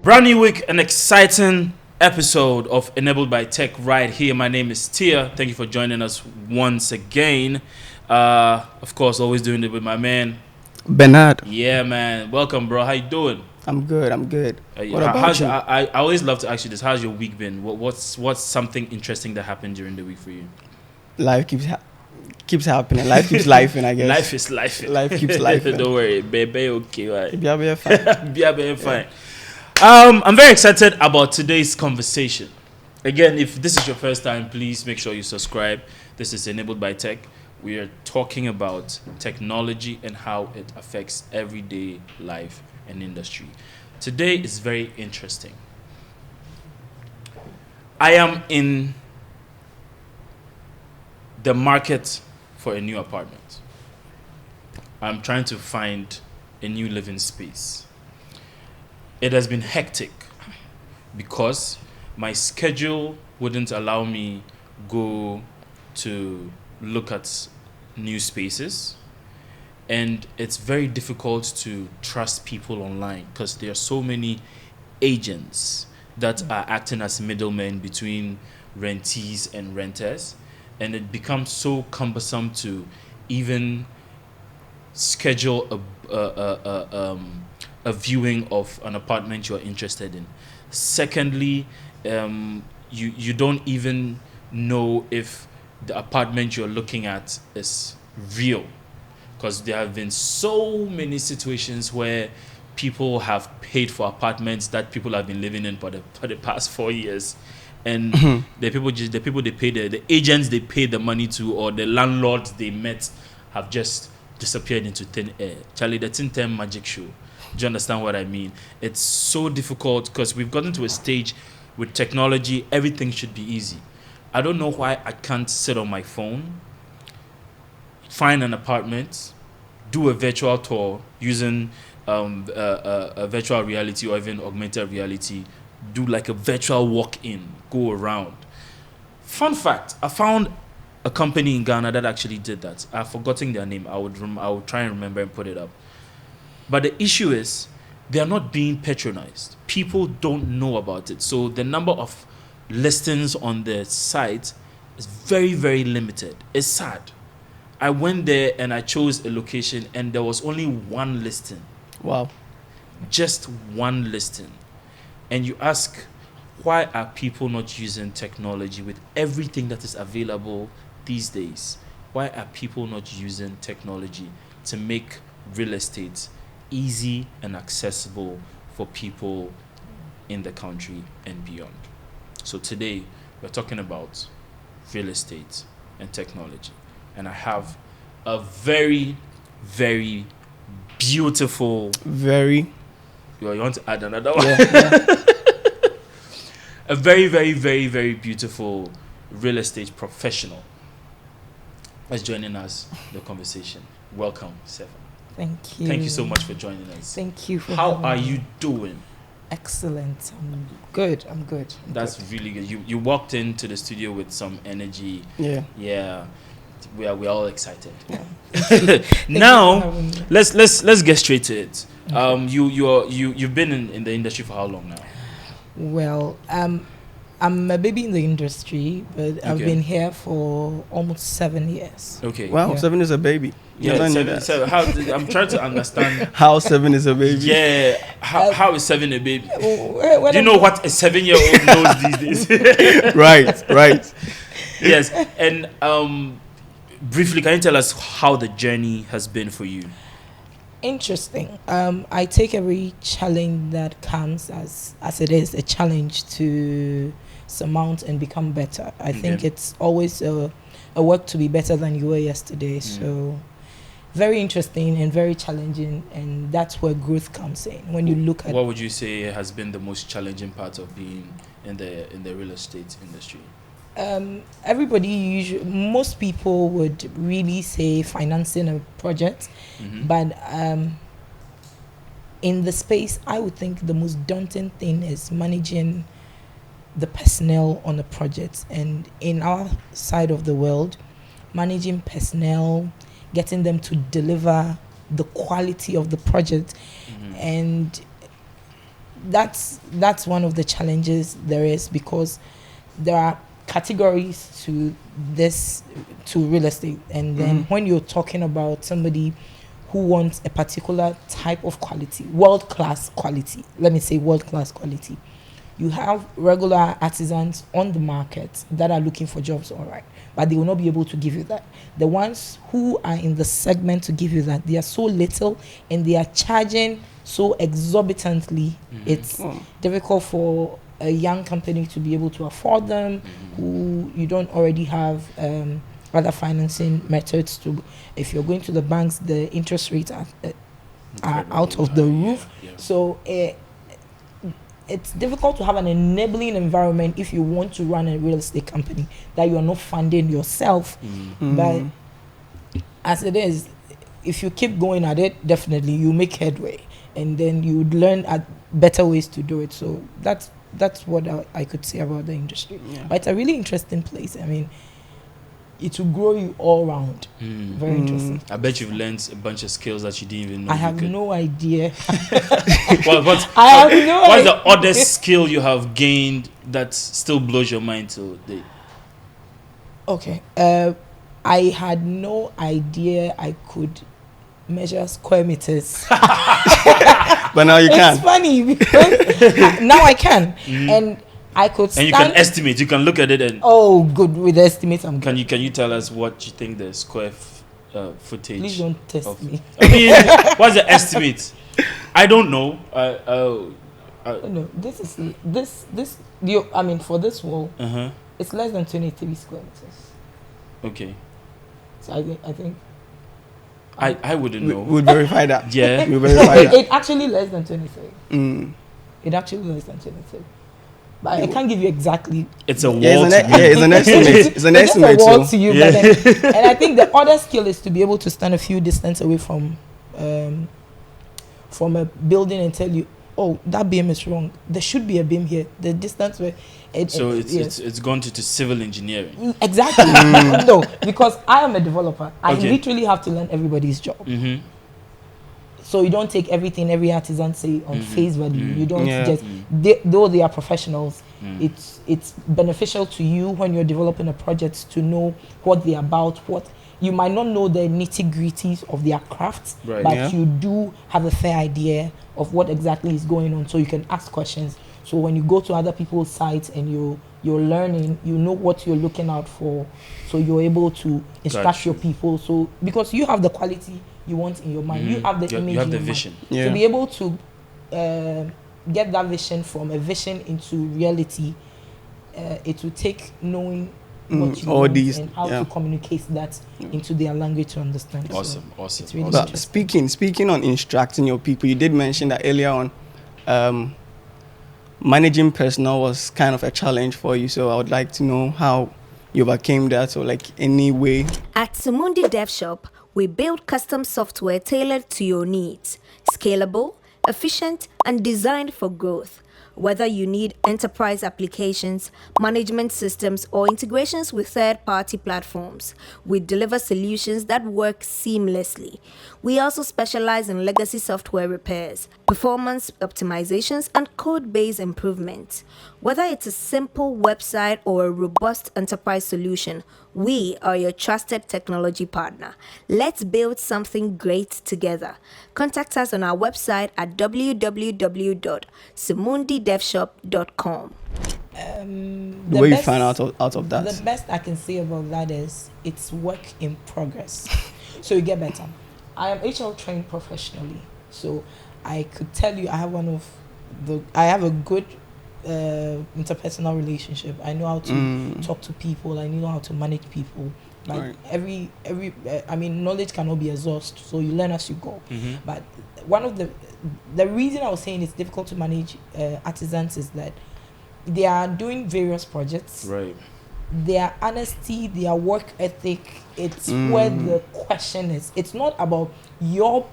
Brand new week, an exciting episode of Enabled by Tech right here. My name is Tia. Thank you for joining us once again. Of course, always doing it with my man Bernard. Yeah, man. Welcome, bro. How you doing? I'm good. What How- about how's you? your- I always love to ask you this. How's your week been? What's something interesting that happened during the week for you? Life keeps happening. Life keeps lifing, I guess. Life is life. Life keeps lifing. Don't worry, baby. Okay, right. Be fine. Be fine. I'm very excited about today's conversation. Again, if this is your first time, please make sure you subscribe. This is Enabled by Tech. We are talking about technology and how it affects everyday life and industry. Today is very interesting. I am in the market for a new apartment. I'm trying to find a new living space. It has been hectic because my schedule wouldn't allow me go to look at new spaces, and it's very difficult to trust people online because there are so many agents that are acting as middlemen between rentees and renters, and it becomes so cumbersome to even schedule a viewing of an apartment you're interested in. Secondly, you don't even know if the apartment you're looking at is real, because there have been so many situations where people have paid for apartments that people have been living in for the past 4 years, and the agents they paid the money to, or the landlords they met, have just disappeared into thin air. Charlie, the Tin Ten magic show. Do you understand what I mean? It's so difficult because we've gotten to a stage with technology, everything should be easy. I don't know why I can't sit on my phone, find an apartment, do a virtual tour using a virtual reality or even augmented reality, do like a virtual walk-in, go around. Fun fact, I found a company in Ghana that actually did that. I've forgotten their name. I would try and remember and put it up. But the issue is they are not being patronized. People don't know about it. So the number of listings on the site is very, very limited. It's sad. I went there and I chose a location and there was only one listing. Wow. Just one listing. And you ask, why are people not using technology with everything that is available these days? Why are people not using technology to make real estate easy and accessible for people in the country and beyond? So today we're talking about real estate and technology, and I have a very, very beautiful. Very. You want to add another one? Yeah. A very, very, very, very beautiful real estate professional is joining us the conversation. Welcome, Sefa. Thank you. Thank you so much for joining us. Thank you for How having are me. you doing? Excellent. I'm good. I'm good. That's really good. You walked into the studio with some energy. Yeah. Yeah. We're all excited. Yeah. Now, Thank you for having me. let's get straight to it. Okay. You've been in the industry for how long now? Well, I'm a baby in the industry, but I've Okay. been here for almost 7 years. Okay. Wow, Yeah. 7 is a baby. Yeah. Never knew Seven, that. seven, I'm trying to understand. How 7 is a baby? Yeah. How is 7 a baby? When Do you I'm- know what a 7-year-old knows these days? Right. Yes. And briefly, can you tell us how the journey has been for you? Interesting. I take every challenge that comes as it is a challenge to surmount and become better. I think Okay. it's always a work to be better than you were yesterday. So very interesting and very challenging, and that's where growth comes in. When you look at What would you say has been the most challenging part of being in the real estate industry? most people would really say financing a project, but in the space, I would think the most daunting thing is managing the personnel on the project. And in our side of the world, managing personnel, getting them to deliver the quality of the project, and that's one of the challenges there is, because there are categories to real estate, and then when you're talking about somebody who wants a particular type of quality, world-class quality, you have regular artisans on the market that are looking for jobs, all right, but they will not be able to give you that. The ones who are in the segment to give you that, they are so little and they are charging so exorbitantly. It's difficult for a young company to be able to afford them, who you don't already have other financing methods to. If you're going to the banks, the interest rates are out of the roof. So it's difficult to have an enabling environment if you want to run a real estate company that you are not funding yourself. But as it is, if you keep going at it, definitely you make headway, and then you would learn better ways to do it. So that's what I could say about the industry. But it's a really interesting place. I mean, it will grow you all round. Very interesting. I bet you've learned a bunch of skills that you didn't even know. I have no idea. What's the oddest skill you have gained that still blows your mind till today? Okay. I had no idea I could measure square meters. But now you can. It's funny because now I can. And I could stand. And you can estimate. You can look at it and. Oh, good. With the estimates, I'm good. Can you tell us what you think the square footage? Please don't test me. I mean, what's the estimate? I don't know. No, this. I mean, for this wall, it's less than 23 square meters. Okay. So I think. I wouldn't know. We'll verify that. Yeah. We'll verify that. It actually less than 23. It actually less than 23. But I can't give you exactly. It's a wall. It's an estimate. It's an estimate. It's a wall to you. Yeah. But then, and I think the other skill is to be able to stand a few distance away from a building and tell you, oh, that beam is wrong. There should be a beam here. The distance where it's gone to civil engineering. Exactly. No, because I am a developer. I literally have to learn everybody's job. So you don't take everything every artisan say on face value. You don't just though they are professionals. It's beneficial to you when you're developing a project to know what they're about. What you might not know the nitty-gritties of their craft, but you do have a fair idea of what exactly is going on, so you can ask questions. So when you go to other people's sites and you're learning, you know what you're looking out for, so you're able to instruct your people. So because you have the quality you want in your mind, you have the image, you have the vision. To be able to get that vision from a vision into reality, it will take knowing what you want and how to communicate that into their language to understand. Awesome. It's really but speaking on instructing your people, you did mention that earlier on. Managing personnel was kind of a challenge for you, so I would like to know how you overcame that, or like any way. At Sumundi Dev Shop, we build custom software tailored to your needs, scalable, efficient, and designed for growth. Whether you need enterprise applications, management systems, or integrations with third-party platforms, we deliver solutions that work seamlessly. We also specialize in legacy software repairs, performance optimizations, and code-based improvements. Whether it's a simple website or a robust enterprise solution, we are your trusted technology partner. Let's build something great together. Contact us on our website at www.sumundidevshop.com. The way you find out of that. The best I can say about that is it's work in progress. So you get better. I am HR trained professionally, so I could tell you I have a good interpersonal relationship. I know how to talk to people. I know how to manage people. Like every knowledge cannot be exhausted, so you learn as you go. But one of the reason I was saying it's difficult to manage artisans is that they are doing various projects. Right. Their honesty, their work ethic, it's where the question is. It's not about your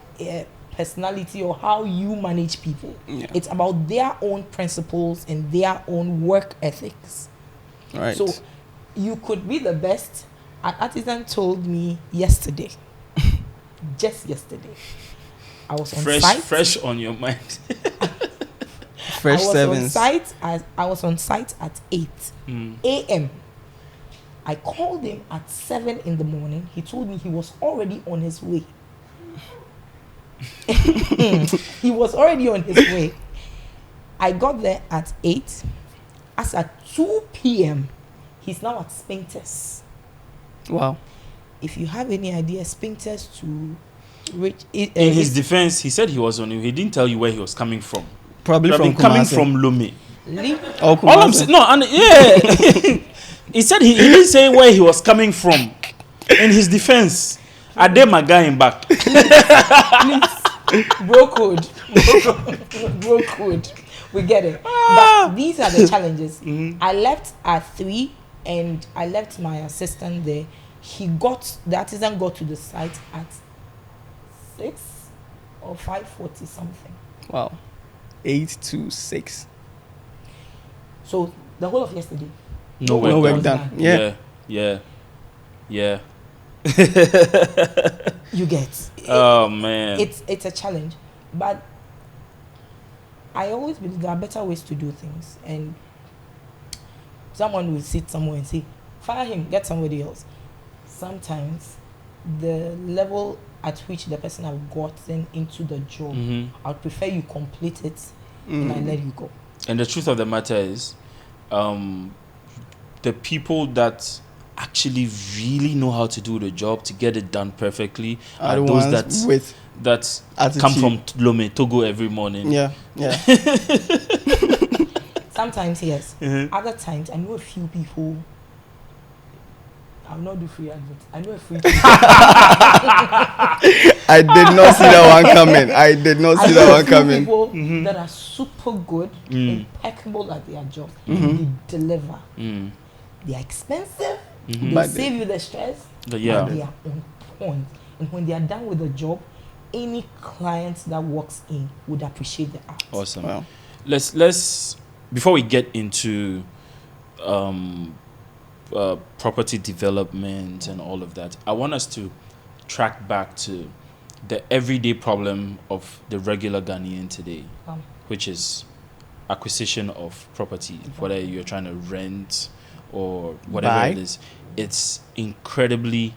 personality or how you manage people. It's about their own principles and their own work ethics. Right. So you could be the best. An artisan told me yesterday, just yesterday, I was on site. Fresh on your mind. fresh I was sevens. I was on site at 8 a.m. I called him at 7 in the morning. He told me he was already on his way. He was already on his way. I got there at 8. As at 2 p.m., he's now at Spintex. Wow. If you have any idea, Spintex to reach... In his defense, he said he was on him. He didn't tell you where he was coming from. Probably from coming Kumasi. from Lome. Oh, All I'm Kumasi. saying, no, and yeah. He said he didn't say where he was coming from. In his defense, I dare my guy in back. Bro code. Bro code. We get it. But these are the challenges. I left at 3 and I left my assistant there. The artisan got to the site at 6 or 5:40 something. Wow. 8 to 6. So the whole of yesterday. No No work work done. done. Yeah. Yeah. You get. Oh man. It's a challenge, but I always believe there are better ways to do things. And someone will sit somewhere and say, "Fire him, get somebody else." Sometimes the level at which the person have gotten into the job, I'd prefer you complete it and I let you go. And the truth of the matter is, the people that actually really know how to do the job to get it done perfectly are the those ones with that attitude. come from Lome, Togo every morning. Yeah. Sometimes yes. Other times I know a few people. I'll not do free advert. I know a few people. I did not see that one coming. I did not see that one coming. People that are super good, impeccable at their job. They deliver. They are expensive. They But save you the stress. Yeah. But they are on point. And when they are done with the job, any client that walks in would appreciate the art. Awesome. Wow. Let's before we get into property development and all of that, I want us to track back to the everyday problem of the regular Ghanaian today, which is acquisition of property, whether you're trying to rent or whatever Buy. it is. It's incredibly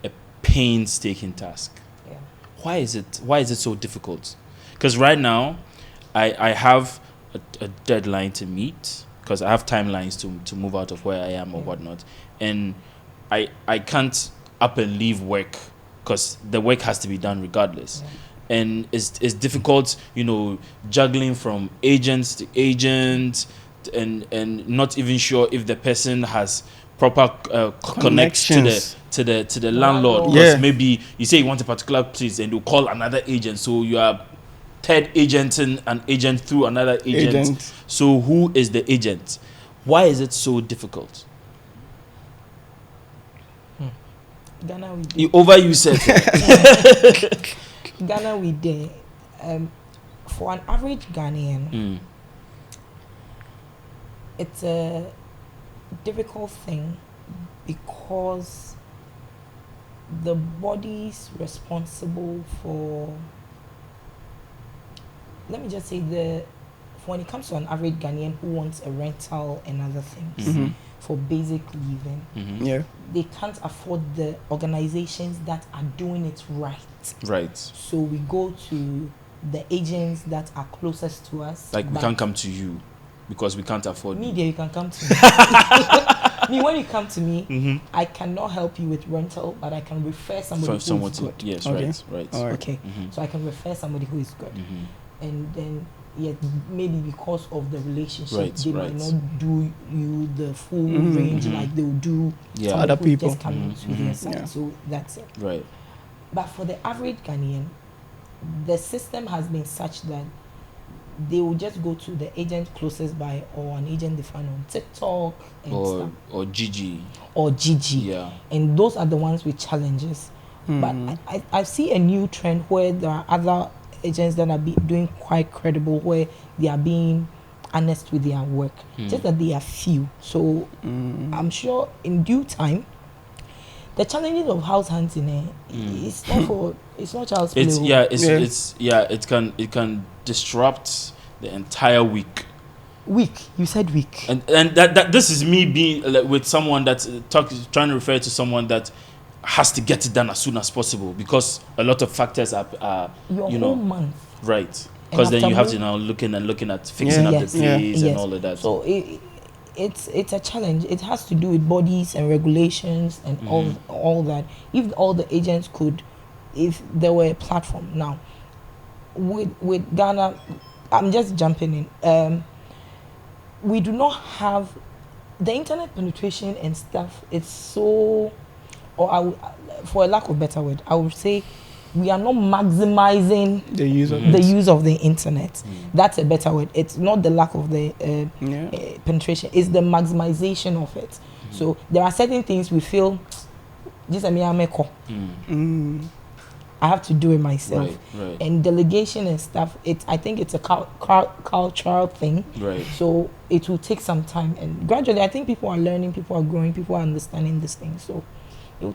a painstaking task. Yeah. Why is it so difficult? Because right now I have a deadline to meet, because I have timelines to move out of where I am or whatnot, and I can't up and leave work because the work has to be done regardless. And it's difficult, juggling from agents to agent, and not even sure if the person has proper connects to the landlord. Because Yeah. maybe you say you want a particular place and you call another agent, so you are third agent and an agent through another agent. So who is the agent? Why is it so difficult? Ghana, we You overuse it. Ghana, we there. For an average Ghanaian, it's a difficult thing because the bodies responsible for, let me just say, when it comes to an average Ghanaian who wants a rental and other things for basic living, Yeah. they can't afford the organizations that are doing it right. Right. So we go to the agents that are closest to us. Like we can't come to you because we can't afford me. you. There, you can come to me. When you come to me, I cannot help you with rental, but I can refer somebody who is good. Yes, Okay. right. All right. Okay, so I can refer somebody who is good, and then maybe because of the relationship, Right, they right. might not do you the full range like they will do somebody Other who's people. just coming to their side. Yeah. So that's it. Right. But for the average Ghanaian, the system has been such that they will just go to the agent closest by, or an agent they find on TikTok and stuff, Or Gigi. or Gigi. Yeah. And those are the ones with challenges. But I see a new trend where there are other agents that are doing quite credible, where they are being honest with their work. Just that they are few. So I'm sure in due time, the challenges of house hunting, it's not child's play. It can disrupt the entire week Weak. You said weak. And that this is me being with someone that's trying to refer to someone that has to get it done as soon as possible because a lot of factors are Your you whole know month. right, because then you have to now looking at fixing up the place and all of that. So it's a challenge. It has to do with bodies and regulations and all that. If all the agents could, if there were a platform now with Ghana, I'm just jumping in. We do not have the internet penetration and stuff. It's so, or for a lack of better word, I would say we are not maximizing the use of the use of the internet. That's a better word. It's not the lack of the penetration. It's the maximization of it. So there are certain things we feel. This I have to do it myself. Right. And delegation and stuff. I think it's a cultural thing. Right. So it will take some time, and gradually, I think people are learning, people are growing, people are understanding this thing. So it will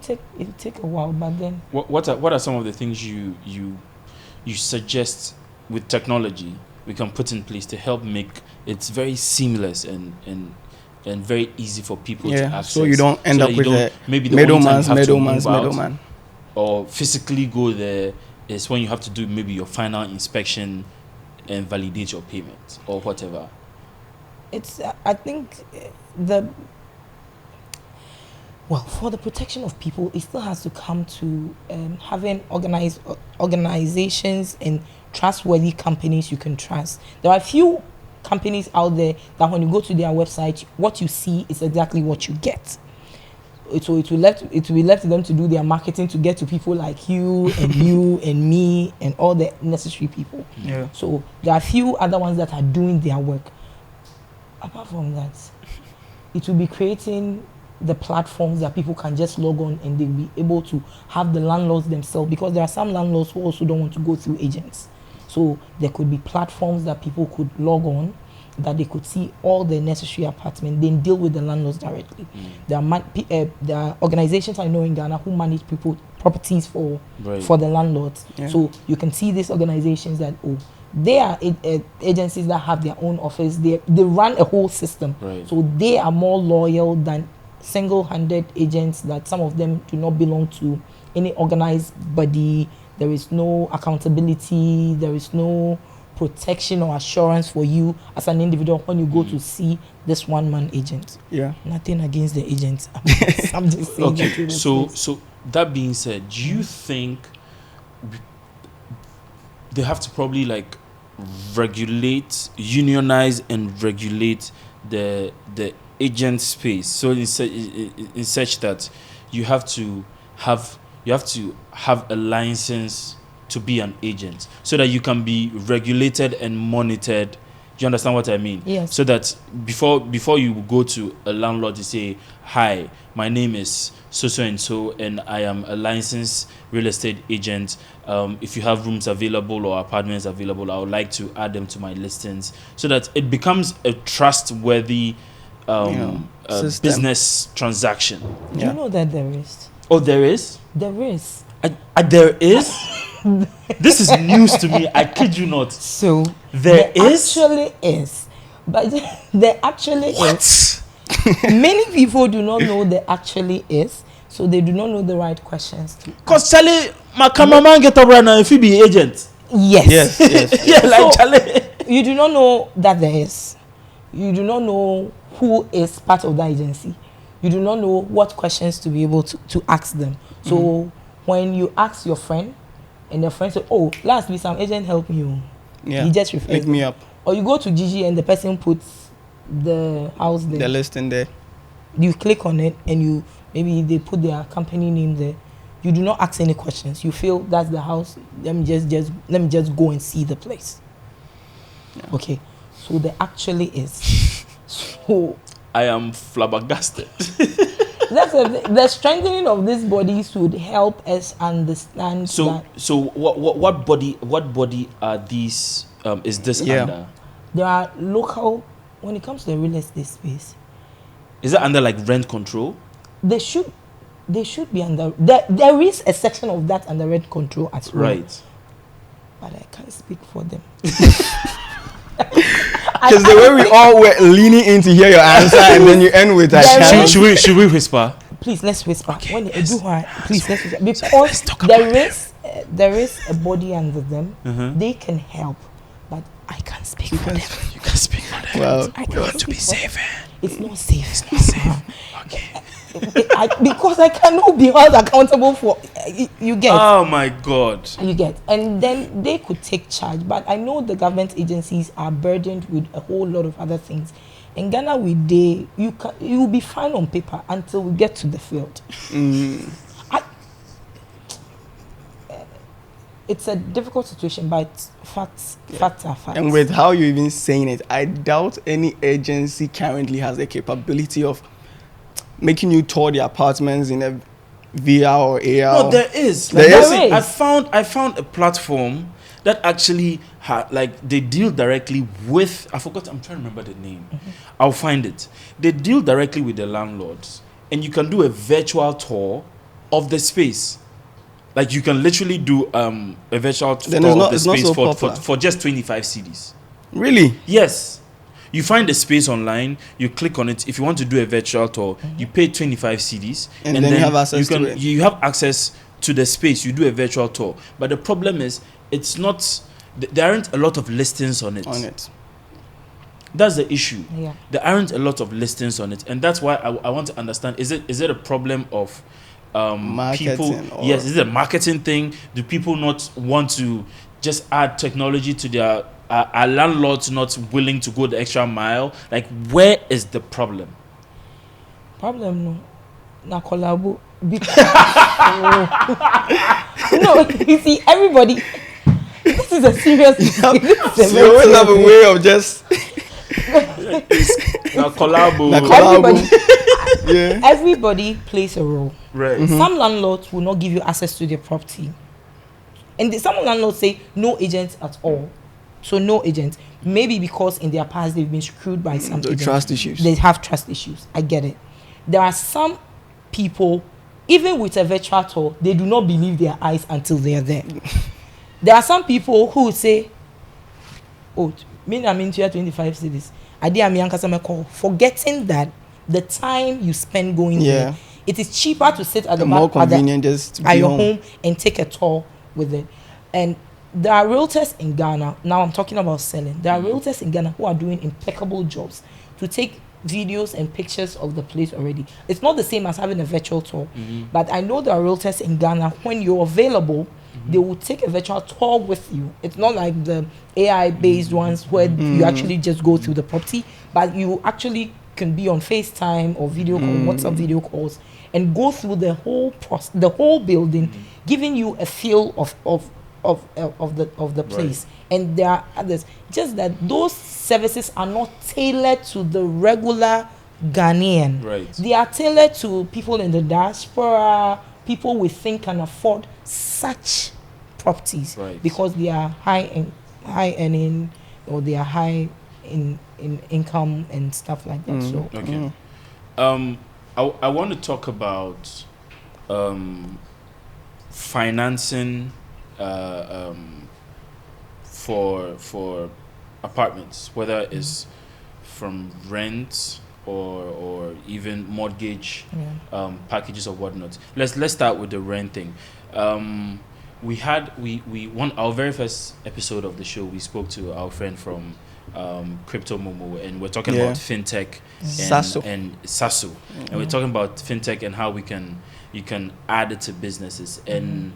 take a while, but then What are some of the things you suggest with technology we can put in place to help make it very seamless and very easy for people to access? So you don't end up with a middleman. Or physically go there is when you have to do maybe your final inspection and validate your payment or whatever. It's I think for the protection of people, it still has to come to having organizations and trustworthy companies you can trust. There are a few companies out there that when you go to their website, what you see is exactly what you get. It will be left to them to do their marketing to get to people like you and you and me and all the necessary people. Yeah. So there are a few other ones that are doing their work. Apart from that, it will be creating the platforms that people can just log on and they'll be able to have the landlords themselves, because there are some landlords who also don't want to go through agents. So there could be platforms that people could log on, that they could see all the necessary apartments, then deal with the landlords directly. There are organizations I know in Ghana who manage properties for the landlords. Yeah. So you can see these organizations that they are agencies that have their own office. They run a whole system. Right. So they are more loyal than single-handed agents that some of them do not belong to any organized body. There is no accountability. There is no protection or assurance for you as an individual when you go to see this one-man agent. Yeah. Nothing against the agents. I'm just saying. Okay. So that being said, do you think they have to probably unionize and regulate the agent space? So in such that you have to have a license to be an agent, so that you can be regulated and monitored. Do you understand what I mean? Yes. So that before you go to a landlord to say, "Hi, my name is so and so, and I am a licensed real estate agent. If you have rooms available or apartments available, I would like to add them to my listings," so that it becomes a trustworthy business transaction. Do you know that there is? Oh, there is? There is. There is? This is news to me. I kid you not. So there actually is. But there actually is. Many people do not know there actually is. So they do not know the right questions to ask. Because Charlie, my cameraman get up right now if he be agent. Yes. Yeah, like Charlie. You do not know that there is. You do not know who is part of that agency. You do not know what questions to be able to ask them. So when you ask your friend, and the friend says, "Oh, last week some agent helped me," he just refers. Pick me up. Or you go to Gigi and the person puts the house there. The listing there. You click on it and maybe they put their company name there. You do not ask any questions. You feel that's the house. Let me just go and see the place. Yeah. Okay, so there actually is. So I am flabbergasted. The strengthening of these bodies would help us understand. So what body are these? Is this under? There are local. When it comes to the real estate space, is it under rent control? They should be under. There is a section of that under rent control as well. Right. But I can't speak for them. Because the way we all were leaning in to hear your answer, and then you end with that. Should we whisper? Please, let's whisper. Okay, When yes. they do her, please let's whisper. Because there is a body under them. They can help, but I can't speak for them. You can speak for them. Well, I You can't want to speak be for them. safe. It's not safe. It's not safe. Okay. Because I cannot be held accountable for you get. Oh my God. You get, and then they could take charge. But I know the government agencies are burdened with a whole lot of other things. In Ghana, you will be fine on paper until we get to the field. It's a difficult situation, but facts are facts. And with how you're even saying it, I doubt any agency currently has the capability of making you tour the apartments in a VR or AR. No, there is. There is? I found a platform that actually they deal directly with. I'm trying to remember the name. I'll find it. They deal directly with the landlords, and you can do a virtual tour of the space. Like you can literally do a virtual tour of the space for just 25 cedis. Really? Yes. You find the space online, you click on it. If you want to do a virtual tour, you pay 25 cedis. And then you have access to it. You have access to the space, you do a virtual tour. But the problem is, it's not, there aren't a lot of listings on it. That's the issue. Yeah. There aren't a lot of listings on it. And that's why I want to understand, is it a problem of marketing people? Yes, is it a marketing thing? Do people not want to just add technology to their are landlords not willing to go the extra mile? Like, where is the problem? Na collabo. No, you see, everybody. This is a serious thing. You always have a way of just Na collabo. Yeah. Everybody plays a role. Right. Some landlords will not give you access to their property, and some landlords say no agents at all. So no agents. Maybe because in their past they've been screwed by some agents. Trust issues. They have trust issues. I get it. There are some people, even with a virtual tour, they do not believe their eyes until they are there. There are some people who say, "Oh, me I'm into 25 cities. I did a customer call," forgetting that the time you spend going there, it is cheaper to sit at the more back convenient just to at be your home. home and take a tour with it. And there are realtors in Ghana. Now I'm talking about selling. There are realtors in Ghana who are doing impeccable jobs to take videos and pictures of the place already. It's not the same as having a virtual tour, but I know there are realtors in Ghana, when you're available, they will take a virtual tour with you. It's not like the AI based ones where you actually just go through the property, but you actually can be on FaceTime or video call, WhatsApp video calls, and go through the whole whole building, giving you a feel of the place. And there are others, just that those services are not tailored to the regular Ghanaian. Right. They are tailored to people in the diaspora, people we think can afford such properties, because they are high earning, or they are high in income and stuff like that. So okay. I want to talk about financing for apartments, whether it's from rent or even mortgage packages or whatnot. Let's start with the rent thing. We won our very first episode of the show. We spoke to our friend from Crypto Momo, and we're talking about fintech and Sasu, and we're talking about fintech and how you can add it to businesses. And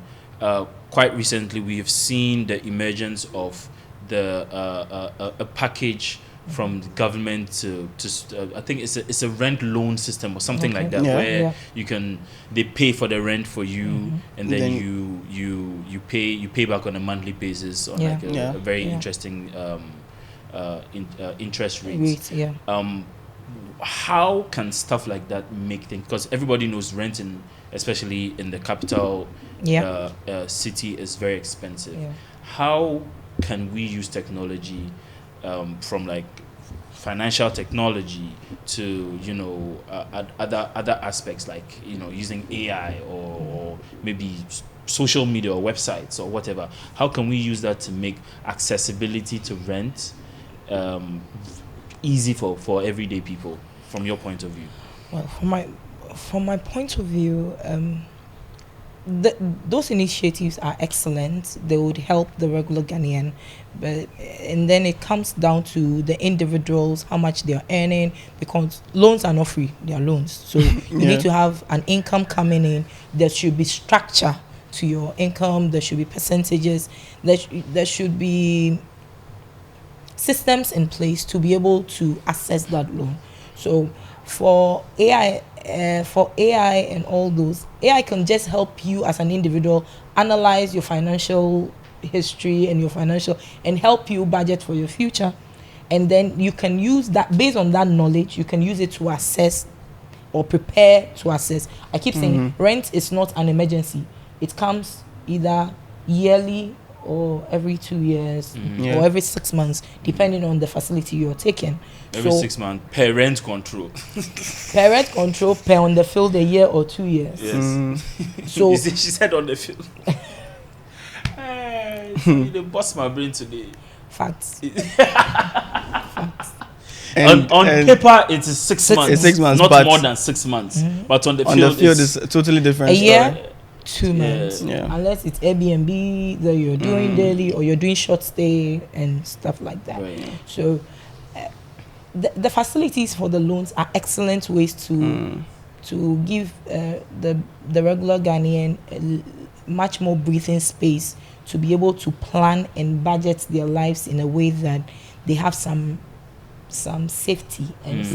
quite recently we have seen the emergence of a package from the government to I think it's a rent loan system or something like that, where they pay for the rent for you, and then you pay back on a monthly basis on a very interesting interest rates. How can stuff like that make things, because everybody knows rent especially in the capital city is very expensive. How can we use technology, from like financial technology to other aspects, like using AI or maybe social media or websites or whatever? How can we use that to make accessibility to rent easy for everyday people from your point of view? Well, from my point of view, those initiatives are excellent. They would help the regular Ghanaian, and then it comes down to the individuals, how much they are earning, because loans are not free, they are loans. So you need to have an income coming in. There should be structure to your income. There should be percentages. There should be systems in place to be able to access that loan. So for AI and all those, AI can just help you as an individual analyze your financial history and and help you budget for your future. And then you can use that, based on that knowledge, you can use it to assess or prepare to assess. I keep saying rent is not an emergency. It comes either yearly or every 2 years or every 6 months, depending on the facility you're taking. Every 6 months, parent control. Parent control per on the field, a year or 2 years. Yes. So she said on the field. They bust my brain today. Facts. On paper, it is 6 months. It's 6 months, not but more than 6 months. But on the field it's is totally different. A year, story. 2 months. Unless it's Airbnb that you're doing daily, or you're doing short stay and stuff like that. Right. So the facilities for the loans are excellent ways to give the regular Ghanaian much more breathing space to be able to plan and budget their lives in a way that they have some safety and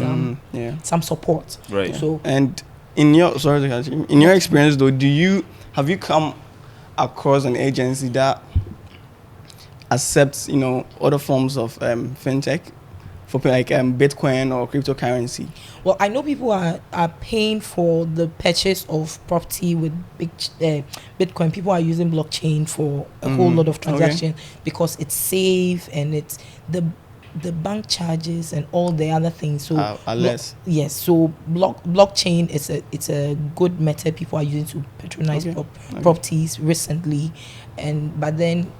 some support. Right. So and in your experience though, have you come across an agency that accepts other forms of fintech for like Bitcoin or cryptocurrency? Well, I know people are paying for the purchase of property with Bitcoin. People are using blockchain for a whole lot of transactions because it's safe, and it's the bank charges and all the other things. So are less. Yes. So blockchain it's a good method people are using to patronize properties recently, but then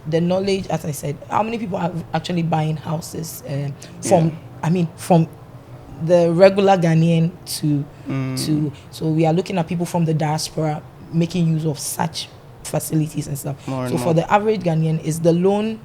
the knowledge, as I said, how many people are actually buying houses from the regular Ghanaian to so we are looking at people from the diaspora making use of such facilities and stuff. So for the average Ghanaian, is the loan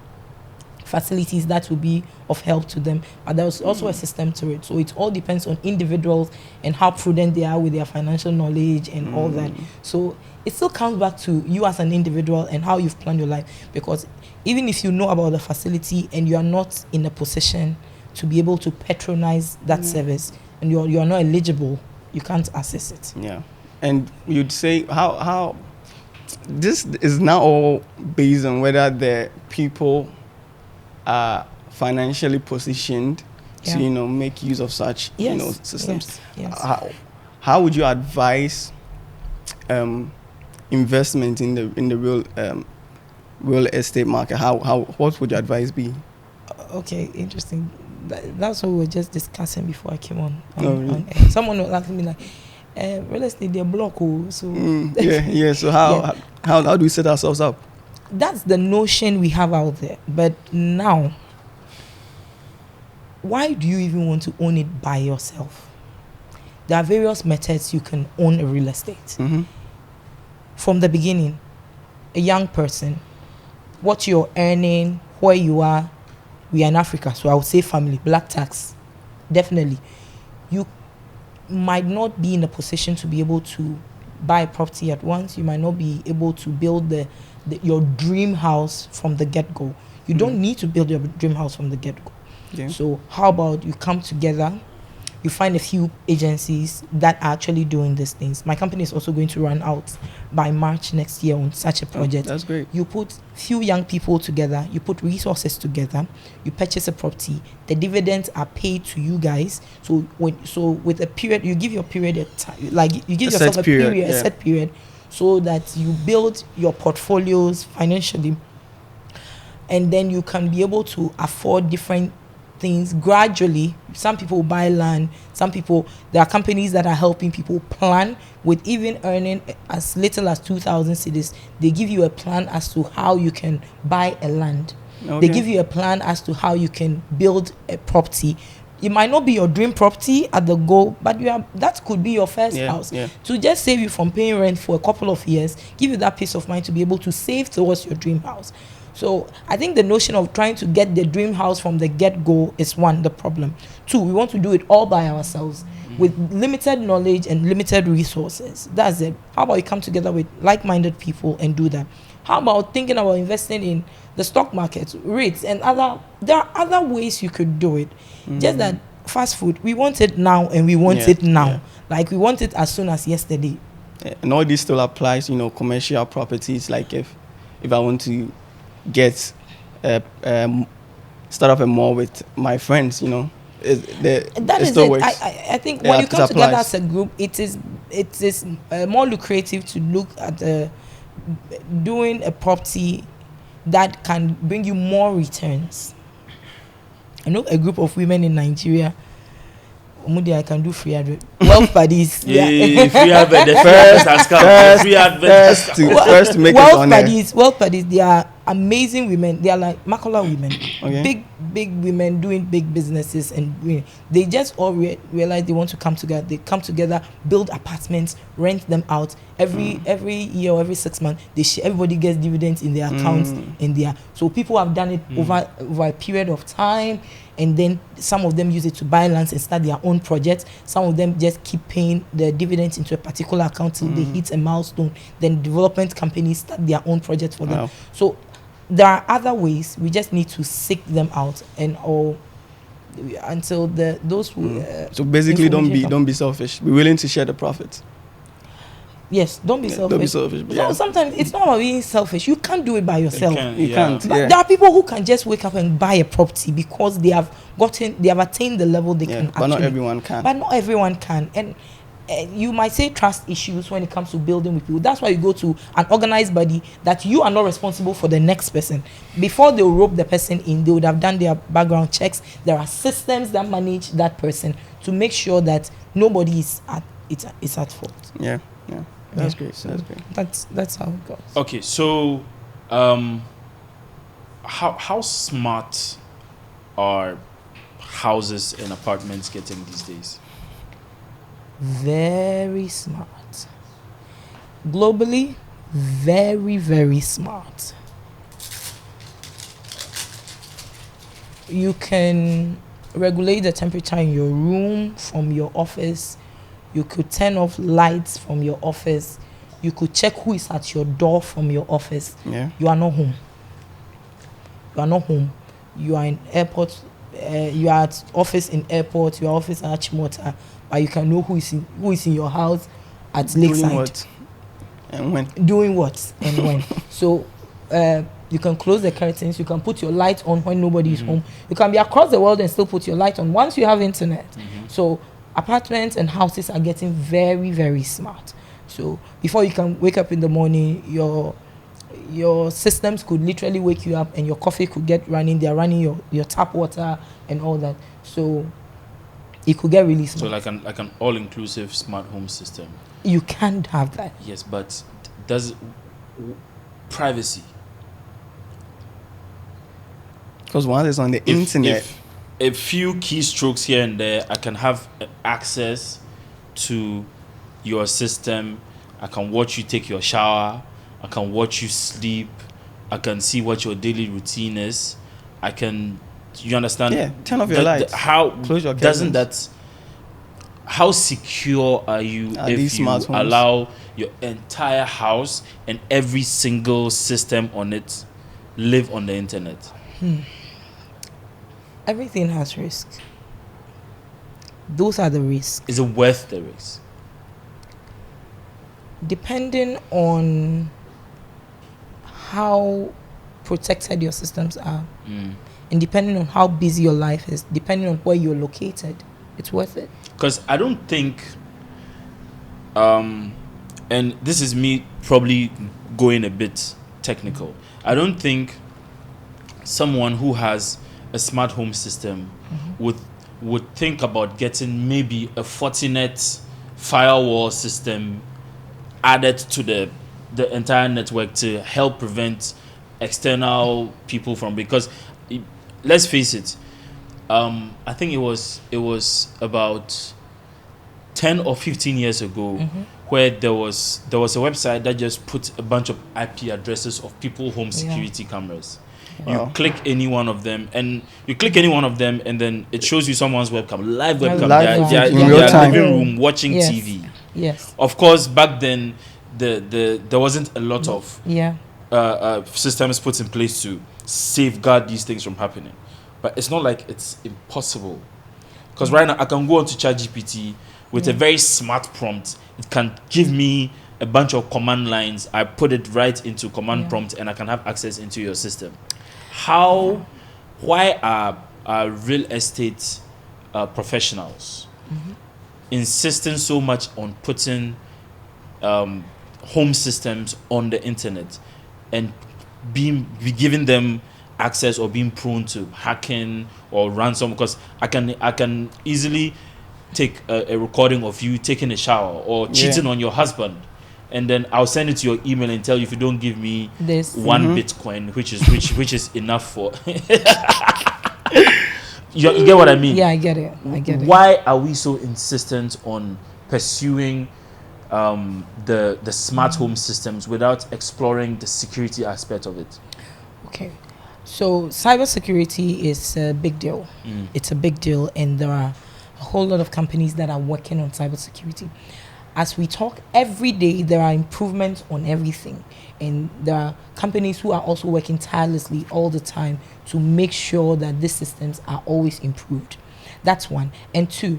facilities that will be of help to them, but there's also a system to it. So it all depends on individuals and how prudent they are with their financial knowledge and all that. So it still comes back to you as an individual and how you've planned your life, because even if you know about the facility and you are not in a position to be able to patronize that service and you are not eligible, you can't access it. Yeah. And you'd say how this is now all based on whether the people are financially positioned to make use of such systems. Yes. How would you advise investment in the real estate market? What would your advice be? Okay, interesting. That's what we were just discussing before I came on really? on air. Someone was asking me like, real estate, they're block, so So how do we set ourselves up? That's the notion we have out there. But now, why do you even want to own it by yourself? There are various methods you can own a real estate. From the beginning, a young person, what you're earning, where you are, we are in Africa, so I would say family, black tax, definitely. You might not be in a position to be able to buy a property at once. You might not be able to build your dream house from the get-go. You don't need to build your dream house from the get-go. Yeah. So how about you come together, you find a few agencies that are actually doing these things. My company is also going to run out by March next year on such a project. That's great. You put few young people together, you put resources together, you purchase a property, the dividends are paid to you guys. So with a period, you give your period a time, like you give yourself a set period, so that you build your portfolios financially, and then you can be able to afford different things gradually. Some people buy land, there are companies that are helping people plan with even earning as little as 2,000 cedis. They give you a plan as to how you can buy a land. They give you a plan as to how you can build a property. It might not be your dream property at the goal, but that could be your first house. To just save you from paying rent for a couple of years, give you that peace of mind to be able to save towards your dream house. So I think the notion of trying to get the dream house from the get-go is one, the problem. Two, we want to do it all by ourselves with limited knowledge and limited resources. That's it. How about you come together with like-minded people and do that? How about thinking about investing in the stock market, REITs, and there are other ways you could do it. Just that fast food, we want it now and we want it now. Yeah. Like we want it as soon as yesterday. And all this still applies, commercial properties. Like if I want to get start up a mall with my friends, that is it. I think when you come together as a group, it is more lucrative to look at doing a property that can bring you more returns. I know a group of women in Nigeria. I can do free advert. Wealth buddies. Free advert. The first has come. Free advert. First to make it on there. Wealth buddies. They are amazing women. They are like Makala women. Okay. Big women doing big businesses, and they just all realize they want to come together. They come together, build apartments, rent them out every year or every 6 months. Everybody gets dividends in their accounts, so people have done it over a period of time. And then some of them use it to buy lands and start their own projects. Some of them just keep paying the dividends into a particular account till they hit a milestone. Then development companies start their own projects for them. So there are other ways. We just need to seek them out until those who. So basically, don't be selfish. Be willing to share the profits. Yes, don't be selfish. Don't be selfish. No, sometimes it's not about being selfish. You can't do it by yourself. You can't. But there are people who can just wake up and buy a property because they have attained the level they can. But not everyone can. But not everyone can, and you might say trust issues when it comes to building with people. That's why you go to an organized body that you are not responsible for the next person. Before they rope the person in, they would have done their background checks. There are systems that manage that person to make sure that nobody is at fault. Yeah. That's great. That's how it goes. Okay, so how smart are houses and apartments getting these days? Very smart. Globally, very, very smart. You can regulate the temperature in your room from your office. You could turn off lights from your office. You could check who is at your door from your office. Yeah. You are not home. You are in airport. You are at office in airport. Your office at Chimota. But you can know who is in your house at Lakeside. Doing what and when. Doing what and when. So you can close the curtains. You can put your light on when nobody is home. You can be across the world and still put your light on once you have internet. So apartments and houses are getting very, very smart. So before you can wake up in the morning, your systems could literally wake you up and your coffee could get running. They are running your tap water and all that. So it could get really smart. So like an all-inclusive smart home system. You can't have that. Yes, but does privacy? Because once it's on the internet. A few keystrokes here and there, I can have access to your system. I can watch you take your shower. I can watch you sleep. I can see what your daily routine is. You understand? Yeah, turn off your lights. Close your curtains. How secure are you if you allow your entire house and every single system on it live on the internet? Everything has risk. Those are the risks. Is it worth the risk? Depending on how protected your systems are, and depending on how busy your life is, depending on where you're located, it's worth it. Because I don't think, and this is me probably going a bit technical, I don't think someone who has a smart home system would think about getting maybe a Fortinet firewall system added to the entire network to help prevent external people from, because let's face it, I think it was about 10 or 15 years ago, where there was a website that just put a bunch of IP addresses of people home security cameras. You click any one of them, and then it shows you someone's webcam, live webcam. They're in real time, living room watching TV. Yes. Of course, back then there wasn't a lot of systems put in place to safeguard these things from happening. But it's not like it's impossible, because right now I can go onto ChatGPT with a very smart prompt. It can give me a bunch of command lines. I put it right into command prompt, and I can have access into your system. Why are real estate professionals insisting so much on putting home systems on the internet and be giving them access, or being prone to hacking or ransom? Because I can easily take a recording of you taking a shower or cheating on your husband, and then I'll send it to your email and tell you, if you don't give me this one Bitcoin, which is enough for you get what I mean? Yeah, I get it. Why are we so insistent on pursuing the smart home systems without exploring the security aspect of it? Okay, so cybersecurity is a big deal. It's a big deal, and there are a whole lot of companies that are working on cybersecurity. As we talk every day, there are improvements on everything, and there are companies who are also working tirelessly all the time to make sure that these systems are always improved. That's one. And two,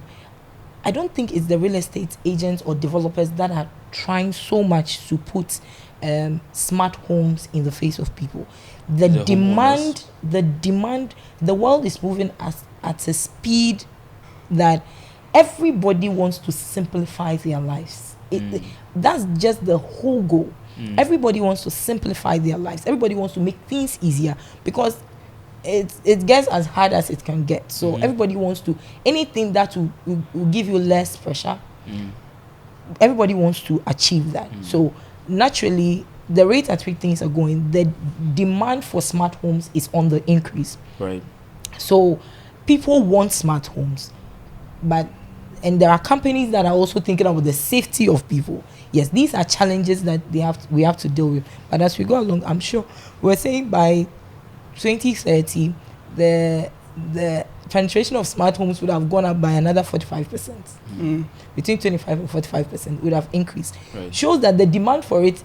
I don't think it's the real estate agents or developers that are trying so much to put smart homes in the face of people. The demand, the world is moving at a speed that everybody wants to simplify their lives. That's just the whole goal. Everybody wants to simplify their lives. Everybody wants to make things easier, because it gets as hard as it can get. So everybody wants to, anything that will give you less pressure, everybody wants to achieve that. So naturally, the rate at which things are going, the demand for smart homes is on the increase. Right. So people want smart homes, and there are companies that are also thinking about the safety of people. Yes, these are challenges that we have to deal with. But as we go along, I'm sure we're saying by 2030, the penetration of smart homes would have gone up by another 45%. Between 25 and 45% would have increased. Right. Shows that the demand for it,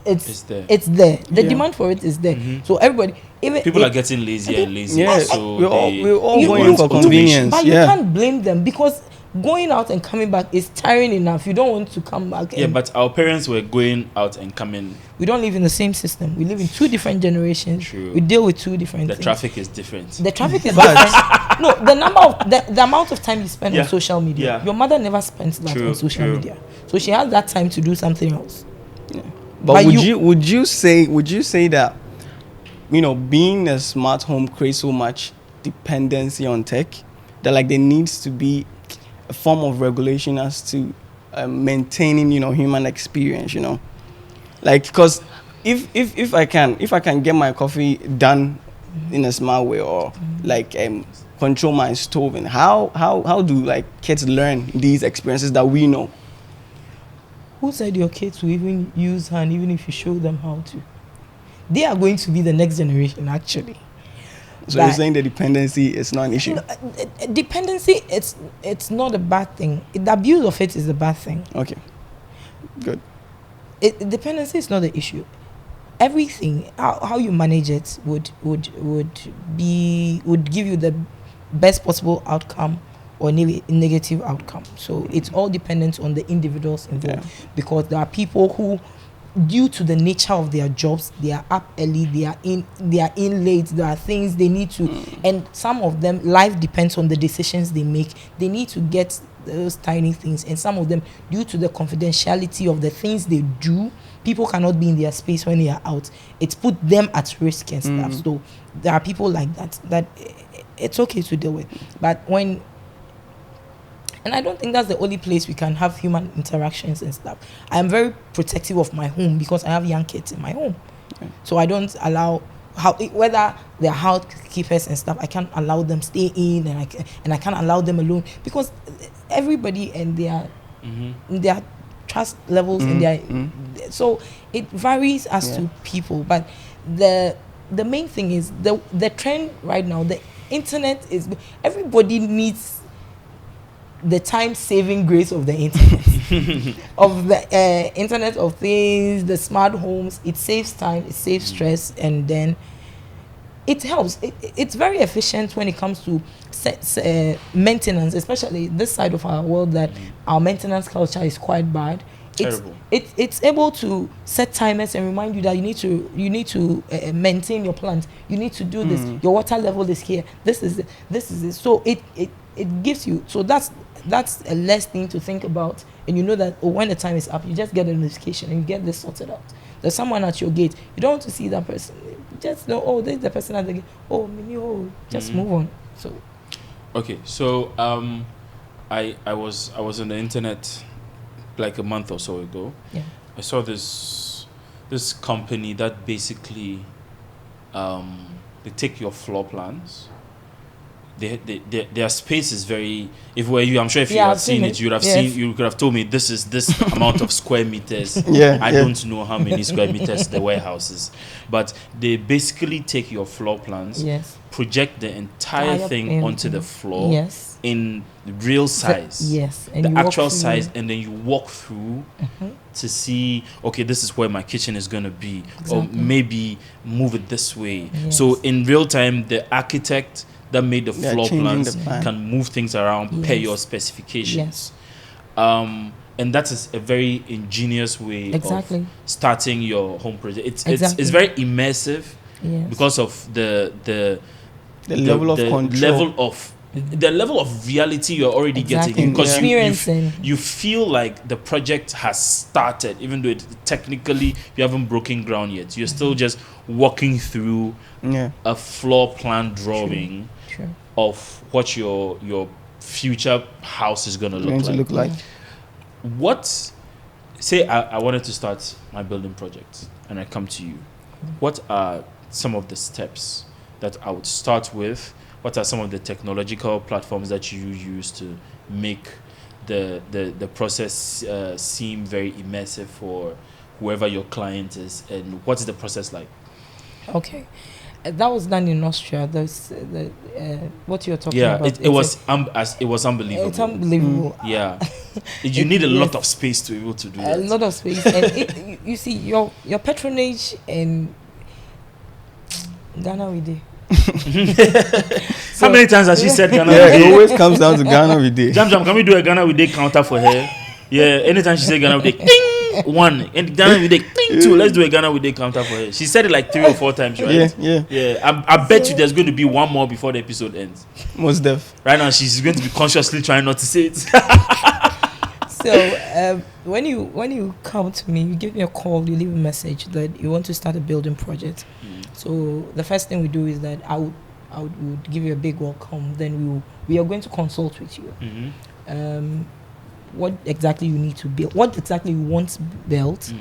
it's there. The demand for it is there. So everybody, people are getting lazier and lazier. Yeah, so we're all going for convenience. But you can't blame them, because going out and coming back is tiring enough. You don't want to come back. Yeah, but our parents were going out and coming. We don't live in the same system. We live in two different generations. True. We deal with two different things. The traffic is different. The traffic is different. No, the amount of time you spend on social media. Yeah. Your mother never spent that on social media, so she has that time to do something else. Yeah. But would you say that, being a smart home creates so much dependency on tech that there needs to be a form of regulation as to maintaining human experience, because if I can get my coffee done in a smart way, or control my stove, and how do kids learn these experiences that we know? Who said your kids will even use hand, even if you show them how to? They are going to be the next generation, actually. So you're saying the dependency is not an issue? Dependency, it's not a bad thing. The abuse of it is a bad thing. Okay, good. Dependency is not the issue. Everything, how you manage it would give you the best possible outcome or negative outcome. So it's all dependent on the individuals involved, because there are people who, due to the nature of their jobs, they are up early, they are in late, there are things they need to, and some of them, life depends on the decisions they make. They need to get those tiny things, and some of them, due to the confidentiality of the things they do, people cannot be in their space when they are out. It's put them at risk and stuff. So there are people like that it's okay to deal with. But and I don't think that's the only place we can have human interactions and stuff. I am very protective of my home because I have young kids in my home. Okay. So I don't allow whether they're housekeepers and stuff. I can't allow them stay in, and I can't allow them alone, because everybody and their trust levels and their so it varies as to people. But the main thing is the trend right now. The internet is, everybody needs the time-saving grace of the internet, of the Internet of Things, the smart homes. It saves time, it saves stress, and then it helps. It's very efficient when it comes to maintenance, especially this side of our world, that our maintenance culture is quite bad. Terrible. It's able to set timers and remind you that you need to maintain your plant. You need to do this. Your water level is here. This is it. So it gives you. So that's a less thing to think about, and you know that when the time is up, you just get a notification and you get this sorted out. There's someone at your gate. You don't want to see that person. Just know, oh, there's the person at the gate. Oh, maybe, just move on. So. Okay, so I was on the internet like a month or so ago. Yeah. I saw this company that basically they take your floor plans. Their space is very. If were you, I'm sure if you had seen it, you'd have seen. You could have told me this is this amount of square meters. I don't know how many square meters the warehouse is, but they basically take your floor plans, project the entire thing onto the floor in real size, and the actual size, and then you walk through to see. Okay, this is where my kitchen is gonna be, or maybe move it this way. So in real time, the architect that made the floor plans can move things around per your specifications. And that is a very ingenious way of starting your home project. It's very immersive because of the level of control. The level of reality you're already getting, because you feel like the project has started, even though technically you haven't broken ground yet. You're still just walking through a floor plan drawing of what your future house is going to look like. What, say I wanted to start my building project and I come to you, what are some of the steps that I would start with? What are some of the technological platforms that you use to make the process seem very immersive for whoever your client is, and what is the process like? Okay. That was done in Austria. What you're talking about. It was unbelievable. It's unbelievable. Yeah, you need a lot of space to be able to do that. A lot of space, and you see your patronage in Ghana with it. How many times has she said Ghana? It always comes down to Ghana with it. Jam, can we do a Ghana with it counter for her? Yeah, anytime she said Ghana with it, ding, 1, and Ghana with it, ding, 2. Let's do a Ghana with it counter for her. She said it like 3 or 4 times, right? Yeah. I bet you there's going to be one more before the episode ends. Most def. Right now, she's going to be consciously trying not to say it. So when you come to me, you give me a call, you leave a message that you want to start a building project. So the first thing we do is that I would give you a big welcome. Then we are going to consult with you. What exactly you need to build, what exactly you want built,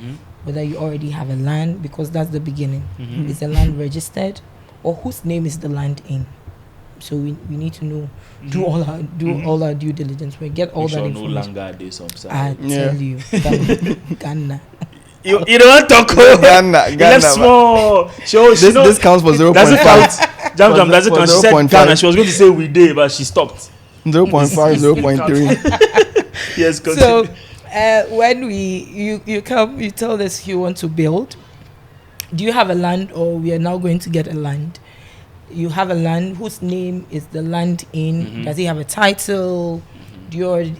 whether you already have a land, because that's the beginning. Is the land registered, or whose name is the land in? So we need to know. Do all our due diligence. We get all that information. I tell you, Ghana. You don't talk Ghana. Small. This counts for 0.5. Does it count? Jam, does it count? She said Ghana. She was going to say we did, but she stopped. 0.5, 0.3. Yes, continue. So when you come, you tell us you want to build. Do you have a land, or we are now going to get a land? You have a land. Whose name is the land in? Does it have a title? Do you already?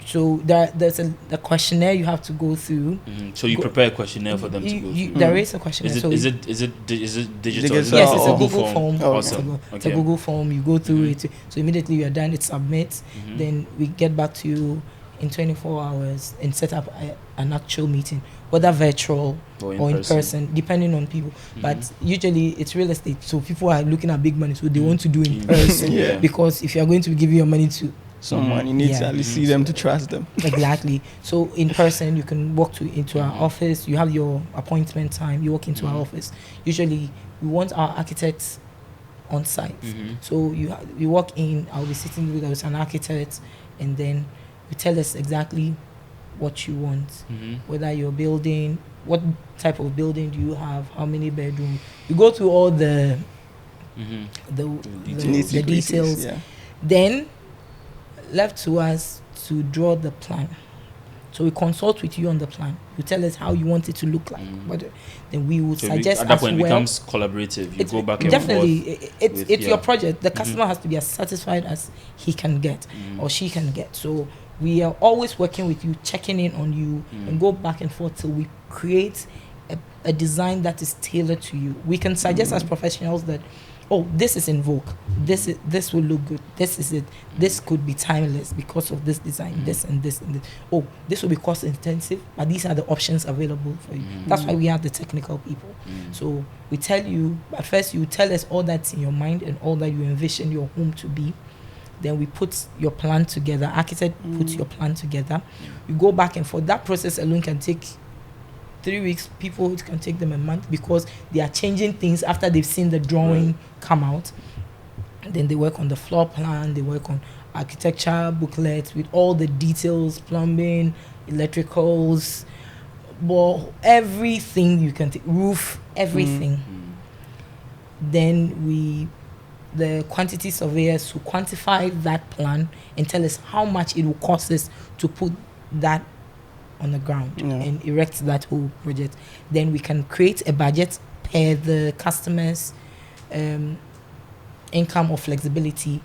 So there's a questionnaire you have to go through. So you prepare a questionnaire for them to go through. There is a questionnaire. Is it digital? Yes, it's a Google form. Awesome. It's a Google form. You go through it. So immediately you are done, it submits. Then we get back to you in 24 hours and set up an actual meeting, whether virtual or in person, depending on people. But usually it's real estate, so people are looking at big money, so they want to do in person. Because if you are going to be giving your money to someone. You need to at least see them to trust them. Exactly. So in person, you can walk into our office. You have your appointment time. You walk into our office. Usually, we want our architects on site. So you walk in. I'll be sitting with an architect, and then you tell us exactly what you want. Whether you're building, what type of building do you have, how many bedrooms. You go through all the details. Yeah. Then left to us to draw the plan. So we consult with you on the plan. You tell us how you want it to look like. But then we would suggest at that point as well. It becomes collaborative. You go back and definitely forth. It's your project. The customer has to be as satisfied as he can get or she can get. So we are always working with you, checking in on you, and go back and forth till we create a design that is tailored to you. We can suggest as professionals that, oh, this is in vogue. This will look good. This is it. This could be timeless because of this design. This and this and this. Oh, this will be cost intensive, but these are the options available for you. That's why we have the technical people. So we tell you, at first you tell us all that's in your mind and all that you envision your home to be. Then we put your plan together. Architect puts your plan together. You go back and forth. That process alone can take 3 weeks. People, it can take them a month because they are changing things after they've seen the drawing come out. And then they work on the floor plan. They work on architecture booklets with all the details, plumbing, electricals, well, everything you can take, roof, everything. Then the quantity surveyors who quantify that plan and tell us how much it will cost us to put that on the ground and erect that whole project. Then we can create a budget per the customer's income or flexibility,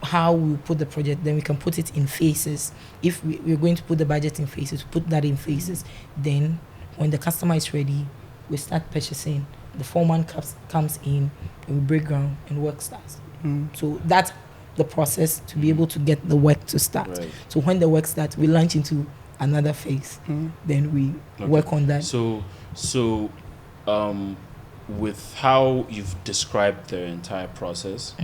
how we put the project. Then we can put it in phases. If we're going to put the budget in phases, put that in phases. Then when the customer is ready, we start purchasing. The foreman comes in and we break ground and work starts. So that's the process to be able to get the work to start. Right. So when the work starts, we launch into another phase. Then we work on that. So with how you've described the entire process,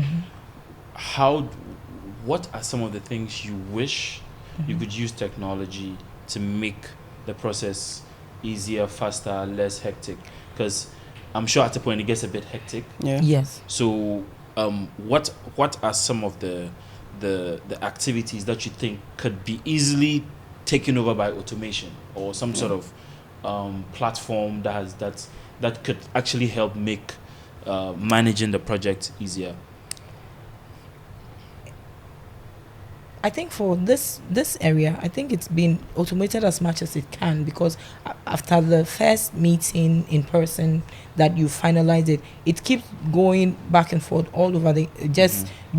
what are some of the things you wish you could use technology to make the process easier, faster, less hectic? Because I'm sure at a point it gets a bit hectic. Yeah. Yes. So what are some of the activities that you think could be easily taken over by automation or some sort of platform that could actually help make managing the project easier? I think for this area, I think it's been automated as much as it can, because after the first meeting in person that you finalize it, it keeps going back and forth all over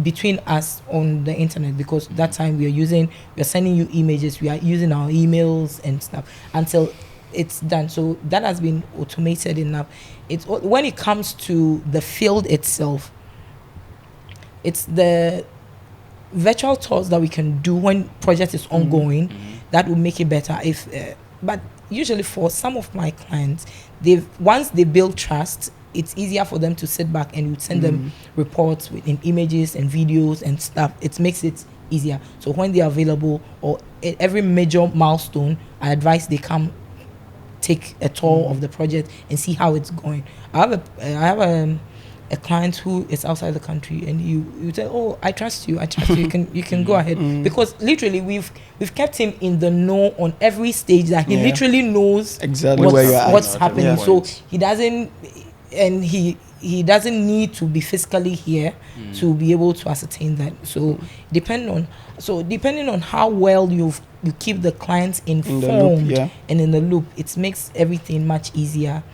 between us on the internet, because that time we are sending you images, we are using our emails and stuff until it's done. So that has been automated enough. When it comes to the field itself, it's the virtual tours that we can do when project is ongoing that will make it better. But usually for some of my clients, once they build trust, it's easier for them to sit back and you send them reports in images and videos and stuff. It makes it easier. So when they're available or at every major milestone, I advise they come take a tour of the project and see how it's going. I have a client who is outside the country, and you say, oh, I trust you, you can go ahead, because literally we've kept him in the know on every stage, that he literally knows exactly what's happening. Yeah. So he doesn't need to be physically here to be able to ascertain that. So depending on how well you keep the clients informed and in the loop, it makes everything much easier.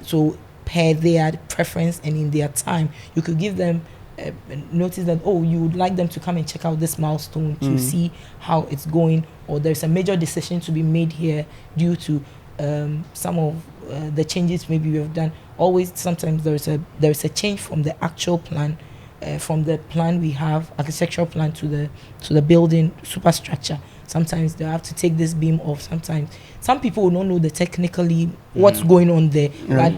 So per their preference and in their time, you could give them notice that, oh, you would like them to come and check out this milestone to see how it's going, or there's a major decision to be made here due to some of the changes maybe we have done. Always, sometimes there is a change from the actual plan, from the plan we have, architectural plan, to the building superstructure. Sometimes they have to take this beam off. Sometimes some people will not know technically what's going on there, but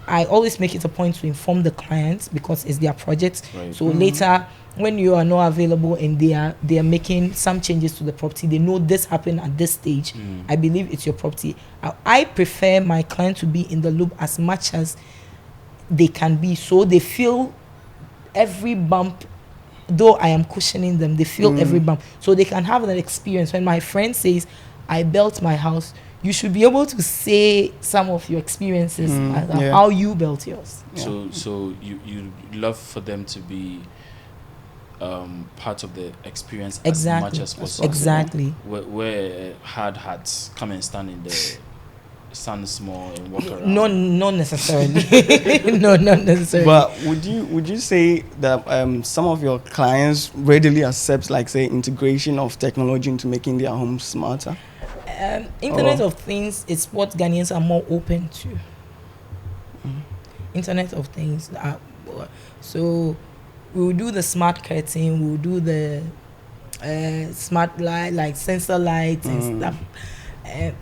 I always make it a point to inform the clients because it's their project. Right. So later, when you are not available and they are making some changes to the property, they know this happened at this stage. I believe it's your property. I prefer my client to be in the loop as much as they can be, so they feel every bump. Though I am cushioning them, they feel every bump, so they can have that experience. When my friend says, "I built my house," you should be able to say some of your experiences, how you built yours. So you love for them to be part of the experience as much as possible. Exactly. Where hard hats come and stand in the sun small and walk around. No, not necessarily. No, not necessarily. But would you say that some of your clients readily accept, like, say, integration of technology into making their homes smarter? Internet of Things is what Ghanaians are more open to. Internet of Things. So we'll do the smart curtain, we'll do the smart light, like sensor lights and stuff.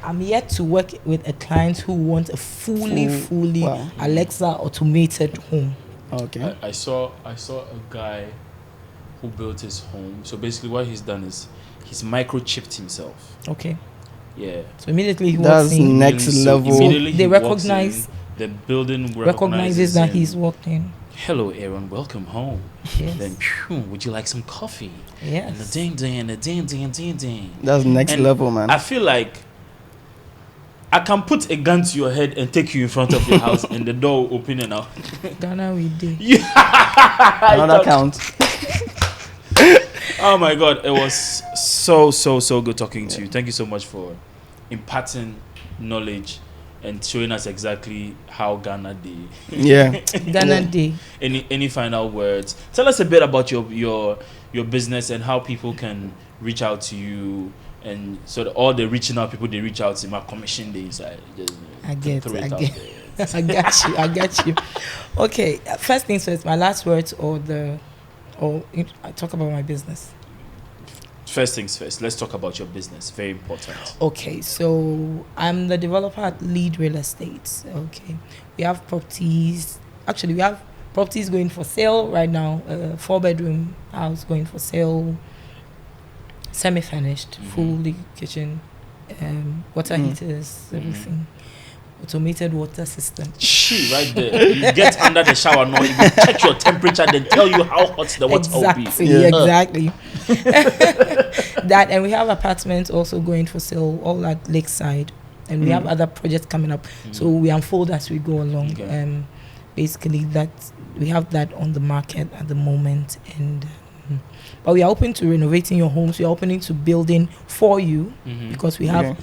I'm yet to work with a client who wants a fully Alexa automated home. Okay. I saw a guy who built his home. So basically what he's done is he's microchipped himself. Okay. Yeah. So immediately he That's walks in. next level. Immediately They he recognize- walks in, the building recognizes that him. he's walked in. Hello, Aaron. Welcome home. Yes. Then, would you like some coffee? Yes. And the ding ding and the ding ding and ding ding. That's next And level, man. I feel like I can put a gun to your head and take you in front of your house, and the door will open and out. Ghana we did. Another count. Oh my God, it was so good talking to you. Thank you so much for imparting knowledge and showing us exactly how Ghana did. Yeah. Ghana Day. Any final words? Tell us a bit about your business and how people can reach out to you, and so that all the reaching out people, they reach out to my commission days. I got you. Okay, first things first, my last words I talk about my business. First things first, let's talk about your business. Very important. Okay, so I'm the developer at Lead Real Estate. Okay, we have properties. Actually, we have properties going for sale right now. 4-bedroom house going for sale. Semi-finished, fully kitchen, water heaters, everything. Automated water system. She right there. You get under the shower now, you will check your temperature, then tell you how hot the water will be. Exactly. That, and we have apartments also going for sale all at Lakeside, and we have other projects coming up. So we unfold as we go along. Okay. Basically, that we have that on the market at the moment, and but we are open to renovating your homes. We are opening to building for you because we have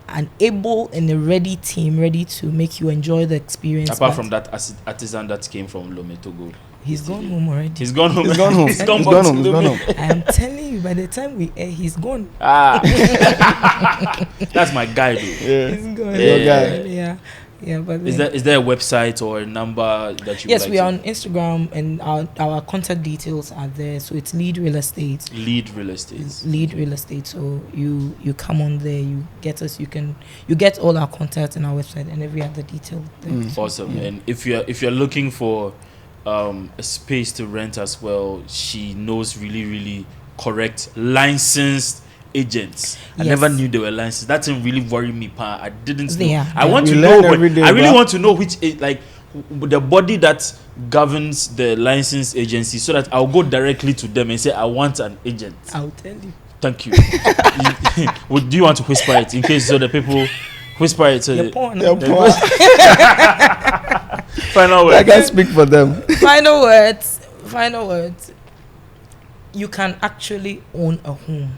an able and a ready team ready to make you enjoy the experience. Apart from that artisan that came from Lome, Togo. He's gone home already. He's gone home. He's gone home. He's gone He's gone home. He's gone home. I am telling you, by the time we air, he's gone. That's my guy, though. Yeah. He's gone. Yeah. Yeah, but Is there a website or a number that you? Yes, would we like are on Instagram, and our contact details are there. So it's Lead Real Estate. Lead Real Estate. Lead Real Estate. So you come on there, you get us. You get all our contacts and our website and every other detail there. Awesome. And if you're looking for a space to rent as well, she knows really correct licensed agents. I never knew they were licensed. That didn't really worry me, pa. I didn't know. I want to know. I really want to know which like the body that governs the license agency, so that I'll go directly to them and say I want an agent. I'll tell you. Thank you. Do you want to whisper it in case so the people whisper it? You're porn. Final words. I can speak for them. Final words. You can actually own a home.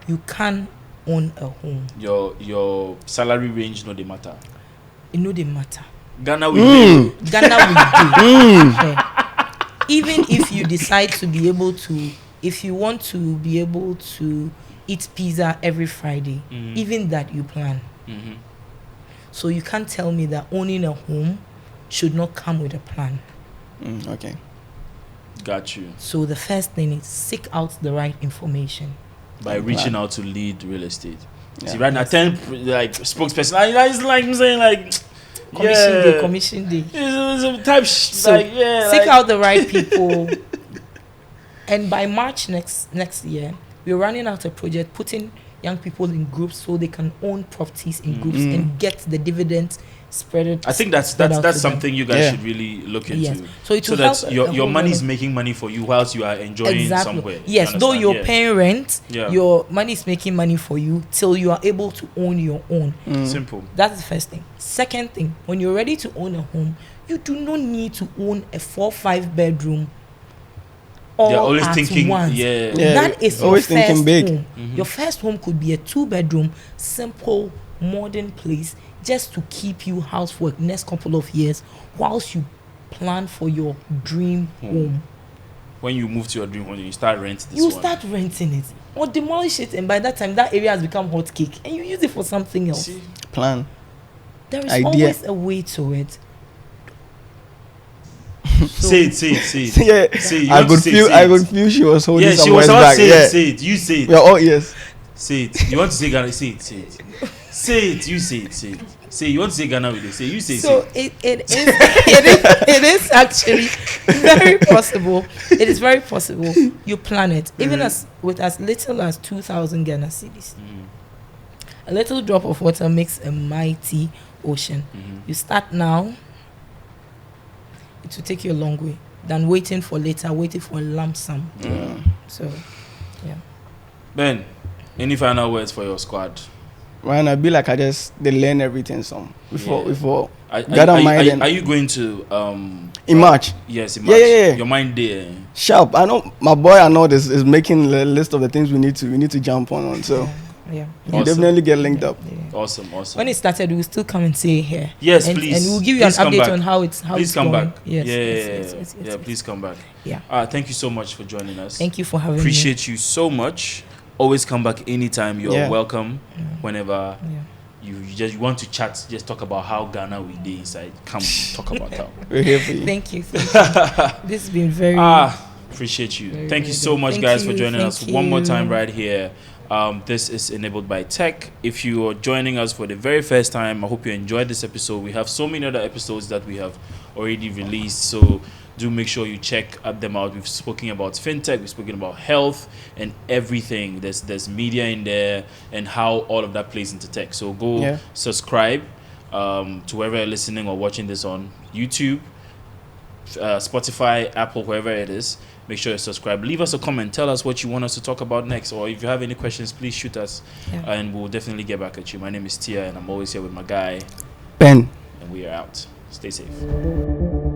You can own a home. Your salary range no dey matter. It no dey matter. Ghana will do. Even if you decide to be able to, if you want to be able to eat pizza every Friday, even that you plan. So you can't tell me that owning a home should not come with a plan. Okay. Got you. So the first thing is seek out the right information. By reaching out to Lead Real Estate. See, right now, 10 like spokesperson. It's like I'm saying, like Commission day. Some type So seek out the right people. And by March next year, we're running out a project, putting young people in groups so they can own properties in groups and get the dividends spread. I think that's something you guys should really look into. Yes. So it will that help your money is making money for you whilst you are enjoying somewhere. Yes, though you're paying rent, Yeah. your money is making money for you till you are able to own your own. Simple. That's the first thing. Second thing, when you're ready to own a home, you do not need to own a 4-5 bedroom. They're always at thinking, once. That is always your first thinking big. home. Your first home could be a 2-bedroom, simple, modern place, just to keep you house for the next couple of years, whilst you plan for your dream home. When you move to your dream home, you start renting this You one. start renting it or demolish it, and by that time, that area has become hot cake, and you use it for something else. See? Plan. There is Idea. always a way to it. So, Say it. Yeah. Say it. You I want to could say feel. it. I could feel she was holding Yeah, some she was words about back. to Yeah. say it. You say it. We are all ears. Say it. You want to say Ghana? Say it. Say it. Say it. You say it. Say it. Say you want to say Ghana with it. Say you say. so say it is actually very possible. It is very possible. You plan it, even with as little as 2,000 Ghana cedis. A little drop of water makes a mighty ocean. You start now. It will take you a long way than waiting for later, waiting for a lump sum. So, yeah. Ben, any final words for your squad? Man, I be like they learn everything some before Are mind you going to in March? Yes, in March. Yeah. Your mind there. Sharp. I know my boy. I know this is making the list of the things we need to jump on. So Yeah. you Awesome. definitely get linked up. Yeah. Awesome. When it started, we will still come and say here. Yes, and, please. And we'll give you Please an come update back. on how it's Please come going. back. Yes. Please come back. Yeah. Thank you so much for joining us. Thank you for having me. Appreciate you so much. Always come back anytime. You're welcome. Whenever you want to chat, just talk about how Ghana we did inside. Come talk about that. We're here for you. Thank you. This has been very. Appreciate you. Very, Thank you very so good. much, Thank guys, you, for joining thank us one more time you. right here. This is Enabled by Tech. If you are joining us for the very first time, I hope you enjoyed this episode. We have so many other episodes that we have already released, so do make sure you check them out. We've spoken about fintech, we've spoken about health and everything. There's media in there and how all of that plays into tech. So go subscribe to wherever you're listening or watching this on YouTube, Spotify, Apple, wherever it is. Make sure you subscribe. Leave us a comment. Tell us what you want us to talk about next. Or if you have any questions, please shoot us. And we'll definitely get back at you. My name is Tia, and I'm always here with my guy, Ben. And we are out. Stay safe.